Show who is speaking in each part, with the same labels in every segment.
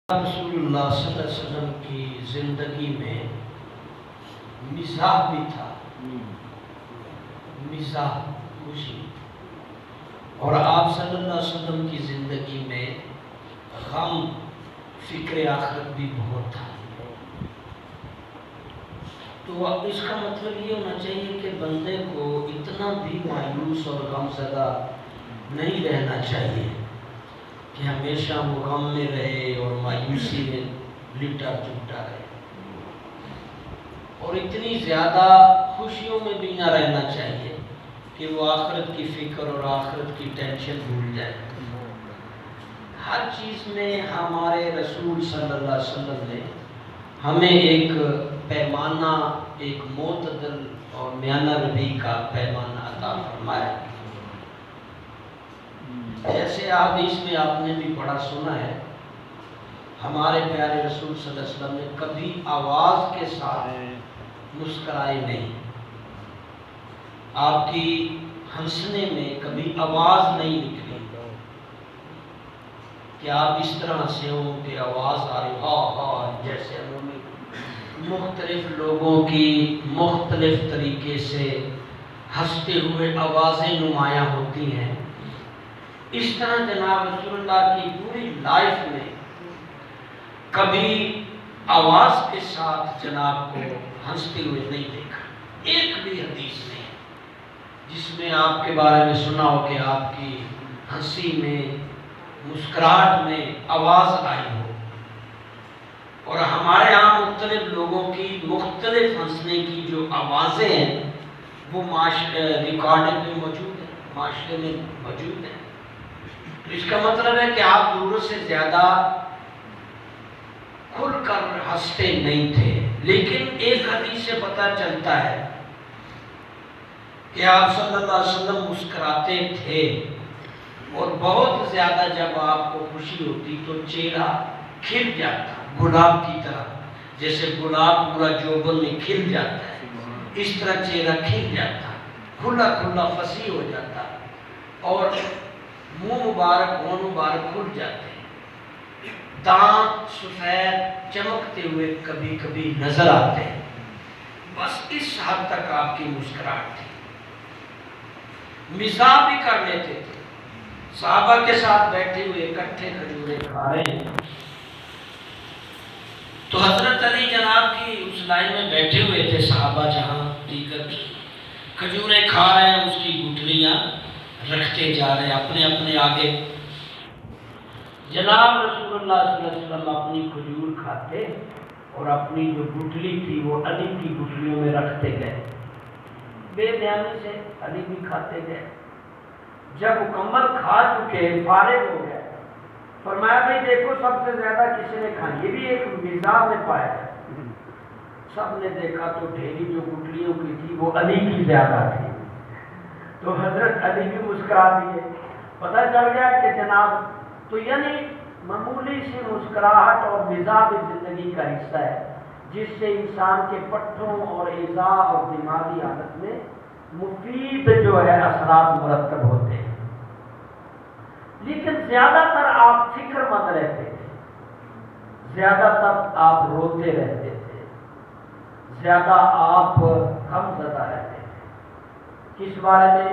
Speaker 1: رسول اللہ صلی اللہ علیہ وسلم کی زندگی میں مزاح بھی تھا، مزاح خوشی، اور آپ صلی اللہ علیہ وسلم کی زندگی میں غم فکر آخرت بھی بہت تھا۔ تو اس کا مطلب یہ ہونا چاہیے کہ بندے کو اتنا بھی مایوس اور غم زدہ نہیں رہنا چاہیے کہ ہمیشہ وہ غم میں رہے اور مایوسی میں لپٹا چپٹا رہے، اور اتنی زیادہ خوشیوں میں بھی نہ رہنا چاہیے کہ وہ آخرت کی فکر اور آخرت کی ٹینشن بھول جائے۔ ہر چیز میں ہمارے رسول صلی اللہ علیہ وسلم نے ہمیں ایک پیمانہ، ایک معتدل اور میانہ روی کا پیمانہ عطا فرمایا۔ جیسے حدیث میں آپ نے بھی پڑھا سنا ہے، ہمارے پیارے رسول صلی اللہ علیہ وسلم نے کبھی آواز کے ساتھ مسکرائے نہیں۔ آپ کی ہنسنے میں کبھی آواز نہیں نکلی کہ آپ اس طرح سے ہوں کہ آواز آ رہی ہا ہا، جیسے انہوں نے مختلف لوگوں کی مختلف طریقے سے ہنستے ہوئے آوازیں نمایاں ہوتی ہیں، اس طرح جناب رسول اللہ کی پوری لائف میں کبھی آواز کے ساتھ جناب کو ہنستے ہوئے نہیں دیکھا۔ ایک بھی حدیث نہیں جس میں آپ کے بارے میں سنا ہو کہ آپ کی ہنسی میں، مسکراہٹ میں آواز آئی ہو۔ اور ہمارے یہاں مختلف لوگوں کی مختلف ہنسنے کی جو آوازیں ہیں وہ ریکارڈنگ میں موجود ہیں، معاشرے میں موجود ہیں۔ تو اس کا مطلب ہے کہ آپ ضرورت سے زیادہ کھل کر ہنستے نہیں تھے، لیکن ایک حدیث سے پتہ چلتا ہے کہ آپ صلی اللہ علیہ وسلم مسکراتے تھے، اور بہت زیادہ جب آپ کو خوشی ہوتی تو چہرہ کھل جاتا، گلاب کی طرح، جیسے گلاب پورا جوبن میں کھل جاتا ہے، اس طرح چہرہ کھل جاتا، کھلا کھلا فصیح ہو جاتا، اور منہ مبارک، ہونٹ مبارک کھل جاتے ہیں، دانت سفید چمکتے ہوئے کبھی کبھی نظر آتے ہیں۔ بس اس حد تک آپ کی مسکراہٹ تھی۔ مزاح بھی کر لیتے تھے، صحابہ کے ساتھ بیٹھے ہوئے اکٹھے کھجوریں کھا رہے ہیں تو حضرت علی جناب کی اس لائن میں بیٹھے ہوئے تھے، صحابہ جہاں دیگر کھجوریں کھا رہے ہیں، اس کی گٹھلیاں رکھتے جا رہے ہیں اپنے اپنے آگے۔ جناب رسول اللہ صلی اللہ علیہ وسلم اپنی کھجور کھاتے اور اپنی جو گٹھلی تھی وہ علی کی گٹھلیوں میں رکھتے گئے، بے دھیانی سے علی بھی کھاتے گئے۔ جب مکمل کھا چکے، فارغ ہو گئے، فرمایا بھائی دیکھو سب سے زیادہ کسی نے کھائی، یہ بھی ایک مزاح میں پایا ہے۔ سب نے دیکھا تو ڈھیری جو گٹھلیوں کی تھی وہ علی کی زیادہ تھی، تو حضرت علی بھی مسکرا دیے۔ پتہ چل گیا کہ جناب، تو یعنی معمولی سی مسکراہٹ اور مزاح بھی زندگی کا حصہ ہے، جس سے انسان کے پٹھوں اور اعضاء اور دماغی حالت میں مفید جو ہے اثرات مرتب ہوتے ہیں۔ لیکن زیادہ تر آپ فکر مند رہتے تھے، زیادہ تر آپ روتے رہتے تھے، زیادہ آپ غم زدہ رہتے تھے۔ کس بارے میں؟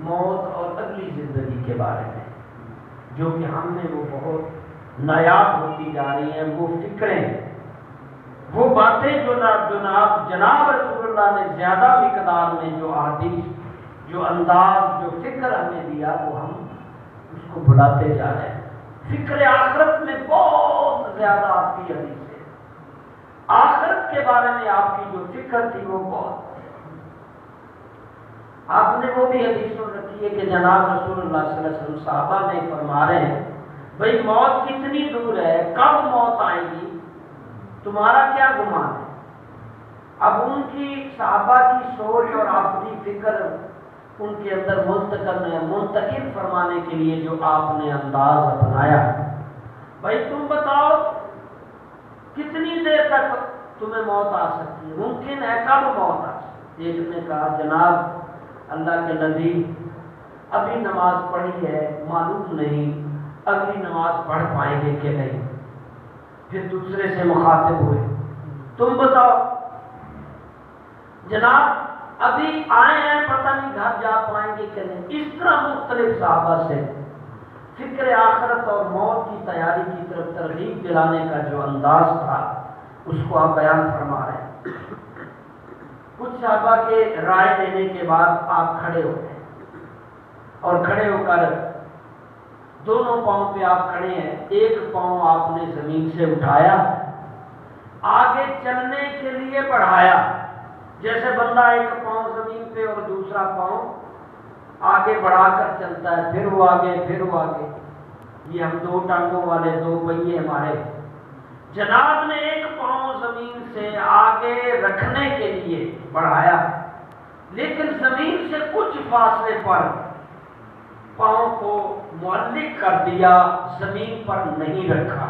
Speaker 1: موت اور اگلی زندگی کے بارے میں، جو کہ ہم نے وہ بہت نایاب ہوتی جا رہی ہیں، وہ فکریں، وہ باتیں جو جناب رسول اللہ نے زیادہ مقدار میں جو احادیث، جو انداز، جو فکر ہمیں دیا، وہ ہم اس کو بھلاتے جا رہے ہیں۔ فکر آخرت میں بہت زیادہ آپ کی حدیث ہے، آخرت کے بارے میں آپ کی جو فکر تھی وہ بہت، آپ نے وہ بھی حدیثوں رکھی ہے کہ جناب رسول اللہ صلی اللہ علیہ وسلم صحابہ میں فرما رہے ہیں بھئی موت کتنی دور ہے، کب موت آئے گی، تمہارا کیا گمان ہے؟ اب ان کی صحابہ کی سوچ اور اپنی فکر ان کے اندر منتقل فرمانے کے لیے جو آپ نے انداز اپنایا، بھائی تم بتاؤ کتنی دیر تک تمہیں موت آ سکتی ہے، ممکن ہے کب موت آ سکتی ہے؟ ایک نے کہا جناب اللہ کے نبی ابھی نماز پڑھی ہے، معلوم نہیں اگلی نماز پڑھ پائیں گے کہ نہیں۔ پھر دوسرے سے مخاطب ہوئے، تم بتاؤ جناب ابھی آئے ہیں، پتہ نہیں گھر جا پائیں گے کہ نہیں۔ اس طرح مختلف صحابہ سے فکر آخرت اور موت کی تیاری کی طرف ترغیب دلانے کا جو انداز تھا اس کو آپ بیان فرما رہے ہیں۔ کچھ صحابہ کے رائے دینے کے بعد آپ کھڑے ہو گئے اور کھڑے ہو کر دونوں پاؤں پہ آپ کھڑے ہیں، ایک پاؤں آپ نے زمین سے اٹھایا، آگے چلنے کے لیے بڑھایا، جیسے بندہ ایک پاؤں زمین پہ اور دوسرا پاؤں آگے بڑھا کر چلتا ہے، پھر وہ آگے پھر وہ آگے، یہ ہم دو ٹانگوں والے دو پہیے ہمارے۔ جناب نے ایک پاؤں زمین سے آگے رکھنے کے لیے بڑھایا، لیکن زمین سے کچھ فاصلے پر پاؤں کو معلق کر دیا، زمین پر نہیں رکھا۔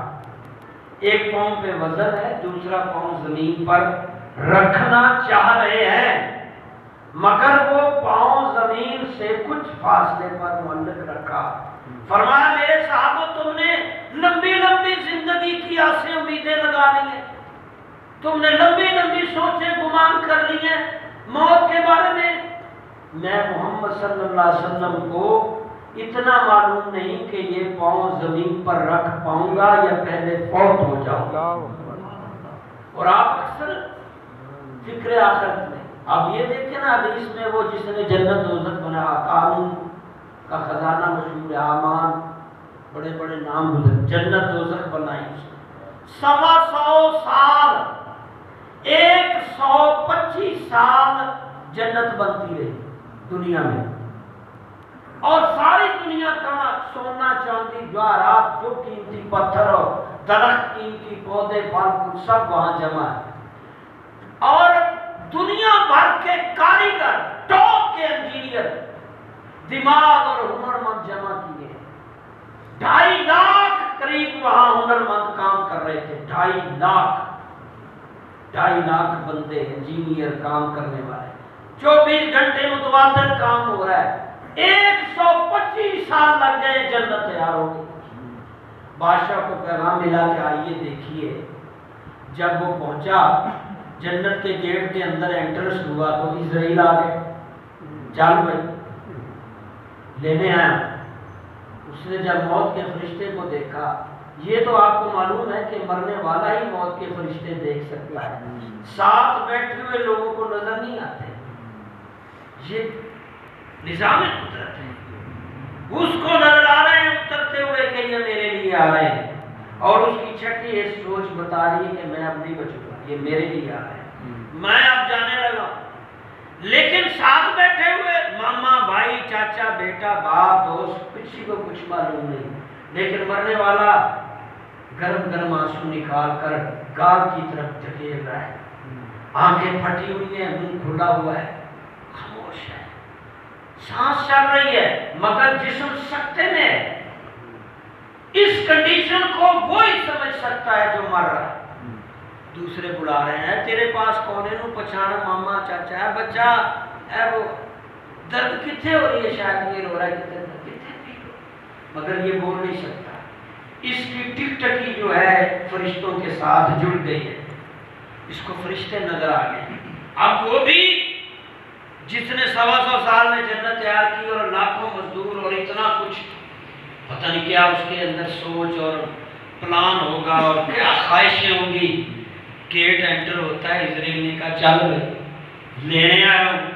Speaker 1: ایک پاؤں پہ وزن ہے، دوسرا پاؤں زمین پر رکھنا چاہ رہے ہیں، مگر وہ پاؤں زمین سے کچھ فاصلے پر معلق رکھا۔ فرمایا میرے صحابہ تم نے لمبی لمبی زندگی کی آسیں امیدیں لگا لی ہیں، تم نے لمبی لمبی سوچیں گمان کر لی ہیں موت کے بارے میں، میں محمد صلی اللہ علیہ وسلم کو اتنا معلوم نہیں کہ یہ پاؤں زمین پر رکھ پاؤں گا یا پہلے فوت ہو جاؤں گا۔ اور آپ اکثر فکر آخرت میں اب یہ دیکھیں نا حدیث میں وہ جس نے جنت دوزخ بنا، قارون کا خزانہ مشہور ہے، آمان بڑے بڑے نام گزر، جنت دوزخ بنائی اس نے، 125 سال 125 سال جنت بنتی رہی دنیا میں، اور ساری دنیا کا سونا چاندی جواہرات جو قیمتی پتھر اور درخت قیمتی پودے پھل پھول سب وہاں جمع ہے، اور دنیا بھر کے کاریگر ٹاپ کے انجینئر دماغ اور ہنرمند جمع کیے، 2.5 لاکھ قریب وہاں ہنرمند کام کر رہے تھے، 2.5 لاکھ بندے انجینئر کام کرنے والے، 24 گھنٹے متواتر کام ہو رہا ہے، 125 سال لگ گئے جنت تیار ہو گئی۔ بادشاہ کو پیغام ملا کہ آئیے دیکھیے، جب وہ پہنچا جنت کے گیٹ کے اندر انٹرس ہوا تو اسرائیل آ گئے، چل بھائی لینے آیا۔ اس نے جب موت کے فرشتے کو دیکھا، یہ تو آپ کو معلوم ہے کہ مرنے والا ہی موت کے فرشتے دیکھ سکتا ہے، ساتھ بیٹھے ہوئے لوگوں کو نظر نہیں آتے، یہ نظام قدرت ہے۔ اس کو نظر آ رہے ہیں اترتے ہوئے کہ یہ میرے لیے آ رہے ہیں، اور اس کی چھٹی یہ سوچ بتا رہی ہے کہ میں اب نہیں بچوں گا، یہ میرے لیے آ رہے ہیں، میں اب جانے لگا۔ لیکن ساتھ بیٹھے ہوئے ماما بھائی چاچا بیٹا باپ دوست کسی کو کچھ معلوم نہیں، لیکن مرنے والا گرم گرم آنسو نکال کر گار کی طرف دھکیل رہا ہے، آنکھیں پھٹی ہوئی ہیں، منہ کھلا ہوا ہے، خاموش ہے، سانس چل رہی ہے مگر جسم سکتے میں ہے۔ اس کنڈیشن کو وہی سمجھ سکتا ہے جو مر رہا ہے۔ دوسرے بلا رہے ہیں تیرے پاس کونے نو پچھانا ماما چاچا ہے بچہ ہے، وہ درد کتنے ہو رہی ہے، شاید یہ رو رہا ہے کتنے، مگر یہ بول نہیں سکتا، اس کی ٹک ٹکی جو ہے فرشتوں کے ساتھ جڑ گئی ہے، اس کو فرشتے نظر آ گئے۔ اب وہ بھی جس نے 125 سال میں جنت تیار کی اور لاکھوں مزدور اور اتنا کچھ، پتہ نہیں کیا اس کے اندر سوچ اور پلان ہوگا اور کیا خواہشیں ہوں گی۔ گیٹ انٹر ہوتا ہے، اسرائیل نے کہا چل بھائی لینے آیا ہوں۔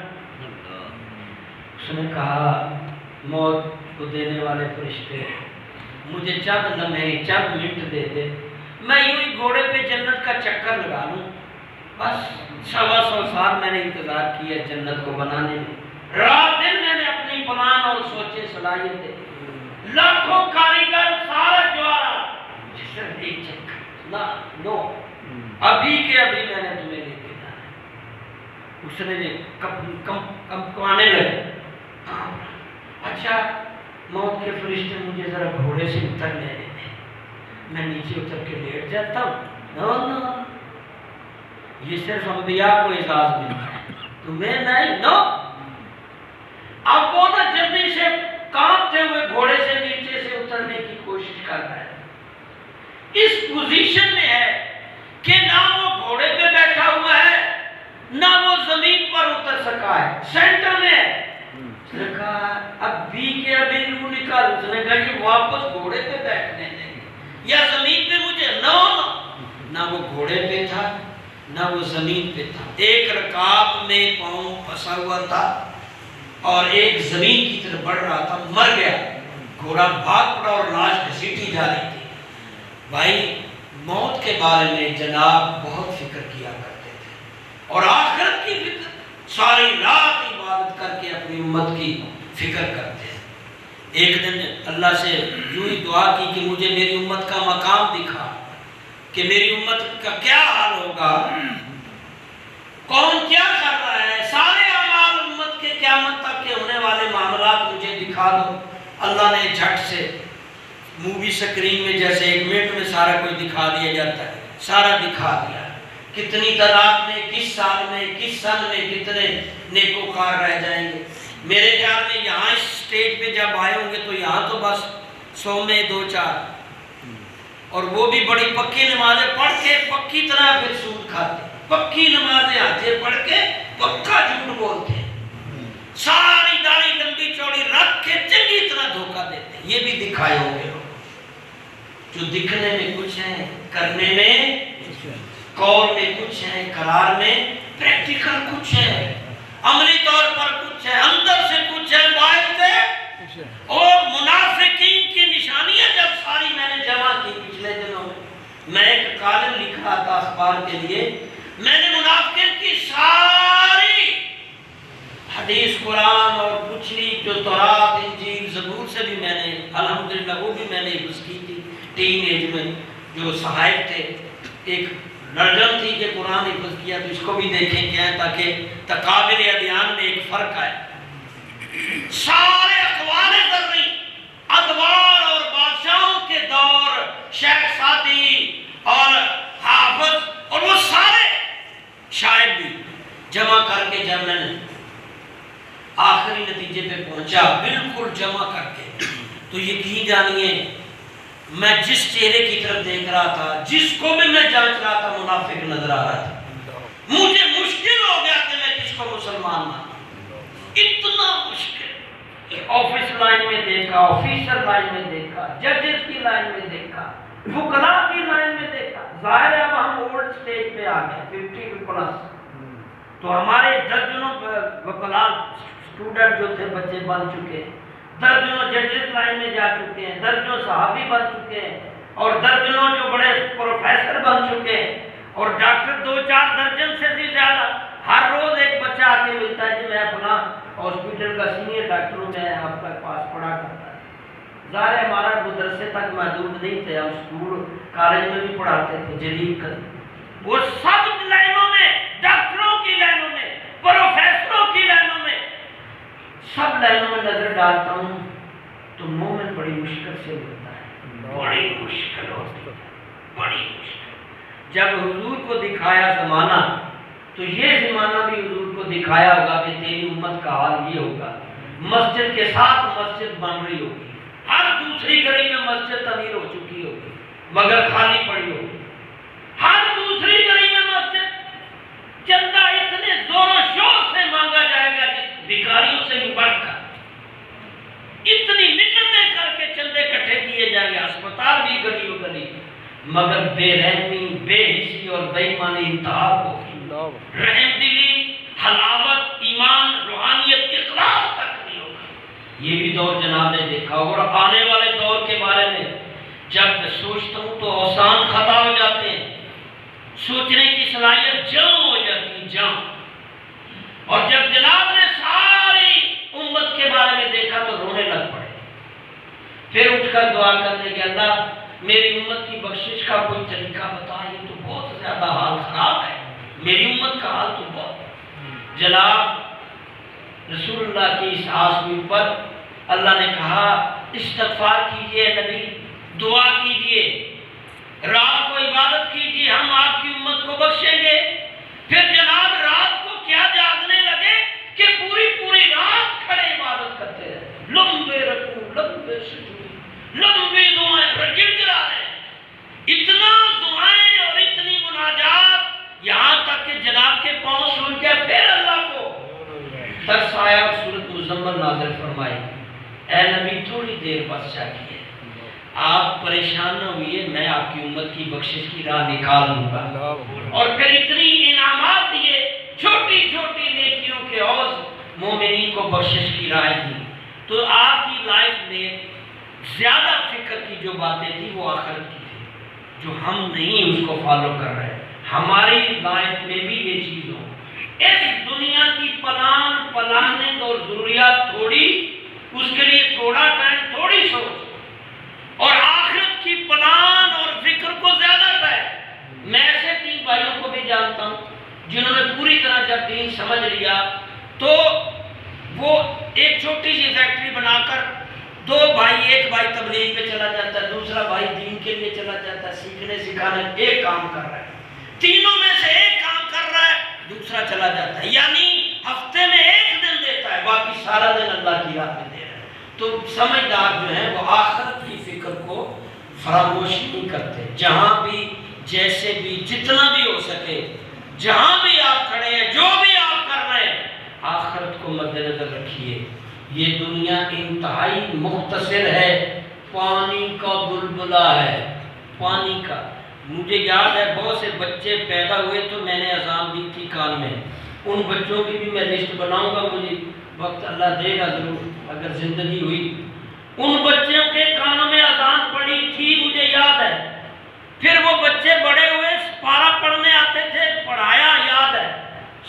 Speaker 1: اس نے کہا موت کو دینے والے فرشتے مجھے چند لمحے چند منٹ دے دے، میں یوں ہی گھوڑے پہ جنت کا چکر لگا لوں، بس 125 سال میں نے انتظار کیا جنت کو بنانے میں، رات دن میں نے اپنی پلان اور سوچے صلاحیتیں، لاکھوں کاریگر سارا جوارا، صرف ایک چکر نو ابھی کے ابھی میں نے تمہیں لے کے جانا ہے۔ اس نے کمکوانے لگے، اچھا موت کے فرشتے مجھے ذرا گھوڑے سے اترنے دیتے، میں نیچے اتر کے لیٹ جاتا ہوں، نو یہ صرف انبیاء کو اعزاز ملتا ہے، تمہیں نہیں، نو۔ اب وہ نا جلدی سے کانپتے ہوئے گھوڑے سے نیچے سے اترنے کی کوشش کر رہا ہے، اس پوزیشن میں ہے کہ نہ وہ گھوڑے پہ بیٹھا ہوا ہے نہ وہ زمین پر اتر سکا ہے، سینٹر میں ہے۔ اس نے کہا اب بھی کہ ابھی روح نکال، اس نے کہا یہ واپس گھوڑے پہ بیٹھنے دیں یا زمین پہ مجھے نہ وہ گھوڑے پہ تھا نہ وہ زمین پہ تھا، ایک رکاب میں پاؤں پھنسا ہوا تھا اور ایک زمین کی طرف بڑھ رہا تھا، مر گیا، گھوڑا بھاگ پڑا اور لاش گھسیٹی جا رہی تھی۔ بھائی موت کے بارے میں جناب بہت فکر کیا کرتے تھے اور آخرت کی فکر، ساری رات عبادت کر کے اپنی امت کی فکر کرتے ہیں۔ ایک دن اللہ سے یوں ہی دعا کی کہ مجھے میری امت کا مقام دکھا، کہ میری امت کا کیا حال ہوگا، کون کیا کر رہا ہے، سارے اعمال امت کے قیامت تک کے ہونے والے معاملات مجھے دکھا دو۔ اللہ نے جھٹ سے مووی سکرین میں جیسے ایک منٹ میں سارا کچھ دکھا دیا جاتا ہے، سارا دکھا دیا، کتنی تعداد میں، کس سال میں، کس سن میں کتنے نیکوکار رہ جائیں گے۔ میرے خیال میں یہاں اس سٹیج پہ جب آئے ہوں گے تو یہاں تو بس 100 میں 2-4، اور وہ بھی بڑی پکی نمازیں پڑھ کے پکی طرح پھر سود کھاتے، پکی نمازیں آتے پڑھ کے پکا جھوٹ بولتے ہیں، ساری داڑھی لمبی چوڑی رکھ کے چنگی طرح دھوکہ دیتے ہیں۔ یہ بھی دکھائے ہوں گے لوگ، جو دکھنے میں کچھ ہے، کرنے میں، قول میں کچھ ہے، قرار میں پریکٹیکل کچھ ہے، عملی طور پر کچھ ہے، اندر سے کچھ ہے، باہر سے۔ اور منافقین کی نشانیاں جب ساری میں نے جمع کی پچھلے دنوں میں ایک کالم لکھ رہا تھا اخبار کے لیے، میں نے منافقین کی ساری حدیث، قرآن اور پچھلی جو تورات، انجیل، زبور سے بھی میں نے الحمدللہ وہ بھی میں نے حفظ کی تھی ٹین ایج میں، جو صحائف تھے، ایک لڑن تھی کہ قرآن حفظ کیا، تو اس کو بھی دیکھیں کیا ہے تاکہ تقابل ادیان میں ایک فرق آئے۔ سارے اقوال ذرعی، ادوار اور بادشاہوں کے دور، شیخ سعدی اور حافظ اور وہ سارے شاعر بھی جمع کر کے جب میں نے آخری نتیجے پہ پہنچا بالکل جمع کر کے، تو یقین جانیے میں جس چہرے کی طرف دیکھ رہا تھا، جس کو بھی میں جانچ رہا تھا، منافق نظر آ رہا تھا۔ مجھے مشکل ہو گیا کہ میں کس کو مسلمان مانوں، اتنا مشکل۔ آفس لائن میں دیکھا، آفیسر لائن میں دیکھا، ججز کی لائن میں دیکھا، وکلاء کی لائن میں دیکھا۔ ظاہر ہے اب ہم اولڈ سٹیج پہ آ گئے 50 پلس، تو ہمارے درجنوں وکلاء اسٹوڈنٹ جو تھے بچے بن چکے ہیں، درجنوں ججز لائن میں جا چکے ہیں، درجنوں صحابی بن چکے ہیں، اور درجنوں جو بڑے پروفیسر بن چکے ہیں، اور ڈاکٹر 2-4 درجن سے بھی زیادہ۔ ہر روز ایک بچہ آ کے ملتا ہے کہ میں اپنا ہاسپٹل کا سینئر ڈاکٹر ہوں، میں آپ کا پاس پڑھا کرتا ہے۔ ظاہر ہے ہمارا مدرسے تک محدود نہیں تھے، ہم اسکول کالج میں بھی پڑھاتے تھے، جدید کر وہ سب لائنوں میں، ڈاکٹروں کی لائنوں میں، پروفیسروں کی لائنوں میں، سب لائنوں میں نظر ڈالتا ہوں تو مومن بڑی مشکل سے ملتا ہے، بڑی مشکل ہوتی ہے، بڑی مشکل۔ جب حضور کو دکھایا زمانہ تو یہ زمانہ بھی حضور کو دکھایا ہوگا کہ تیری امت کا حال یہ ہوگا، مسجد کے ساتھ مسجد بن رہی ہوگی، ہر دوسری گلی میں مسجد تعمیر ہو چکی ہوگی مگر خالی پڑی ہوگی، ہر دوسری گلی میں مسجد، چندہ اتنے زور و شور سے مانگا جائے گا کہ بھکاریوں سے بھی بڑھ کر، اتنی منتیں کر کے چندے اکٹھے کیے جائیں گے، اسپتال بھی گلی و گلی، مگر بے رحمی، بے حسی اور بے ایمانی انتہا ہوگی، رحم دلی، حلاوت، ایمان، روحانیت، اخلاص تک نہیں ہوگا۔ یہ بھی دور جناب نے دیکھا، اور آنے والے دور کے بارے میں جب میں سوچتا ہوں تو اوسان خطا ہو جاتے ہیں، سوچنے کی صلاحیت جام ہو جاتی ہے، جام۔ اور جب جناب نے ساری امت کے بارے میں دیکھا تو رونے لگ پڑے، پھر اٹھ کر دعا کرنے کے اللہ میری امت کی بخشش کا کوئی طریقہ بتا، یہ تو بہت زیادہ حال خراب ہے، میری امت کا حال تو بہت۔ جناب رسول اللہ کی اس آسمی پر اللہ نے کہا استغفار کیجئے نبی، دعا کیجئے، رات کو عبادت کیجئے، ہم آپ کی امت کو بخشیں گے۔ پھر جناب رات کو کیا جاگنے لگے کہ پوری رات کھڑے عبادت کرتے رہے، لمبے رکوع، لمبے سجود، لمبی دعائیں، گڑ گڑا رہے، اتنا دعائیں اور اتنی مناجات ترس آیا اور سورۃ مزمل نازل فرمائی، اے نبی تھوڑی دیر بس چاہیے، آپ پریشان نہ ہوئیے، میں آپ کی امت کی بخشش کی راہ نکال دوں گا۔ اور پھر اتنی انعامات دیے، چھوٹی چھوٹی نیکیوں کے عوض مومنین کو بخشش کی راہ دی۔ تو آپ کی لائف میں زیادہ فکر کی جو باتیں تھی وہ آخرت کی تھی، جو ہم نہیں اس کو فالو کر رہے۔ ہماری لائف میں بھی یہ چیز ہو، اس دنیا کی پلاننگ اور ضروریات تھوڑی، اس کے لیے تھوڑا ٹائم، تھوڑی سوچ، اور آخرت کی پلان اور فکر کو زیادہ ہے۔ میں ایسے 3 بھائیوں کو بھی جانتا ہوں جنہوں نے پوری طرح جب دین سمجھ لیا تو وہ ایک چھوٹی سی فیکٹری بنا کر 2 بھائی، ایک بھائی تبلیغ پہ چلا جاتا ہے، دوسرا بھائی دین کے لیے چلا جاتا ہے، سیکھنے سکھانے ایک کام کر رہا ہے، تینوں میں سے ایک کام کر رہا ہے، دوسرا چلا جاتا ہے، یعنی ہفتے میں 1 دن دیتا ہے، باقی سارا دن اللہ کی راہ میں دے رہا ہے۔ تو سمجھدار جو ہیں وہ آخرت کی فکر کو فراموش نہیں کرتے، جہاں بھی، جیسے بھی، جتنا بھی ہو سکے، جہاں بھی آپ کھڑے ہیں، جو بھی آپ کر رہے ہیں، آخرت کو مد نظر رکھیے۔ یہ دنیا انتہائی مختصر ہے، پانی کا بلبلہ ہے، پانی کا۔ مجھے یاد ہے بہت سے بچے پیدا ہوئے تو میں نے اذان دی تھی کان میں، ان بچوں کی بھی میں لسٹ بناؤں گا، مجھے وقت اللہ دے گا ضرور اگر زندگی ہوئی۔ ان بچوں کے کانوں میں اذان پڑی تھی مجھے یاد ہے، پھر وہ بچے بڑے ہوئے، پارا پڑھنے آتے تھے، پڑھایا یاد ہے،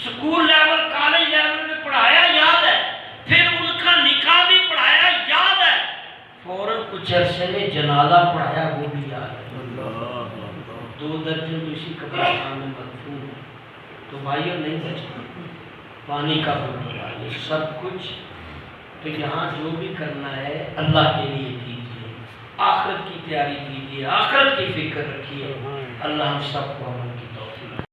Speaker 1: سکول لیول، کالج لیول میں پڑھایا یاد ہے، پھر ان کا نکاح بھی پڑھایا یاد ہے، فوراً کچھ عرصے میں جنازہ پڑھایا وہ بھی یاد ہے۔ 2 درجن تو اسی قبرستان میں مدفون ہے۔ تو بھائیوں نہیں بچنا، پانی کا بلبلہ، یہ سب کچھ تو یہاں جو بھی کرنا ہے اللہ کے لیے کیجیے، آخرت کی تیاری کیجیے، آخرت کی فکر رکھیے۔ اللہ ہم سب کو